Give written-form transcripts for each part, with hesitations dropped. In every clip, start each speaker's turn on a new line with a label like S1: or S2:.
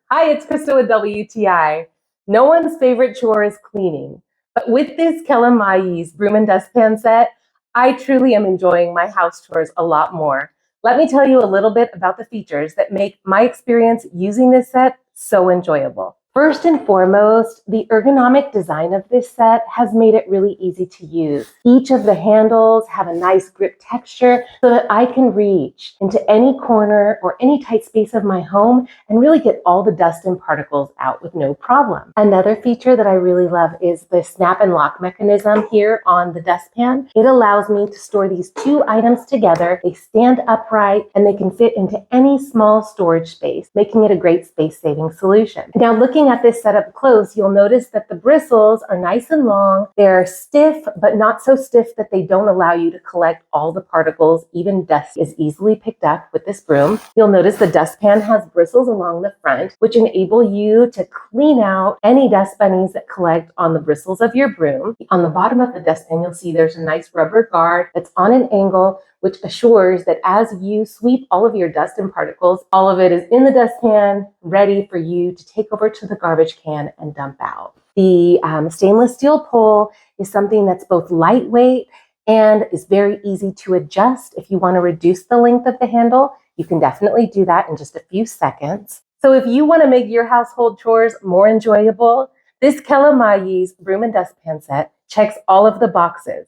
S1: Hi, it's Krista with WTI. No one's favorite chore is cleaning, but with this kelamayi's Broom and Dustpan set, I truly am enjoying my house chores a lot more. Let me tell you a little bit about the features that make my experience using this set so enjoyable. First and foremost, the ergonomic design of this set has made it really easy to use. Each of the handles have a nice grip texture so that I can reach into any corner or any tight space of my home and really get all the dust and particles out with no problem. Another feature that I really love is the snap and lock mechanism here on the dustpan. It allows me to store these two items together. They stand upright and they can fit into any small storage space, making it a great space-saving solution. Now, looking at this set up close, you'll notice that the bristles are nice and long. They're stiff, but not so stiff that they don't allow you to collect all the particles. Even dust is easily picked up with this broom. You'll notice the dustpan has bristles along the front, which enable you to clean out any dust bunnies that collect on the bristles of your broom. On the bottom of the dustpan, you'll see there's a nice rubber guard that's on an angle, which assures that as you sweep all of your dust and particles, all of it is in the dustpan, ready for you to take over to the garbage can and dump out. The stainless steel pole is something that's both lightweight and is very easy to adjust. If you want to reduce the length of the handle, you can definitely do that in just a few seconds. So if you want to make your household chores more enjoyable, this kelamayi's Broom and Dustpan set checks all of the boxes: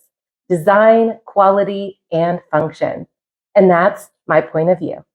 S1: design, quality, and function. And that's my point of view.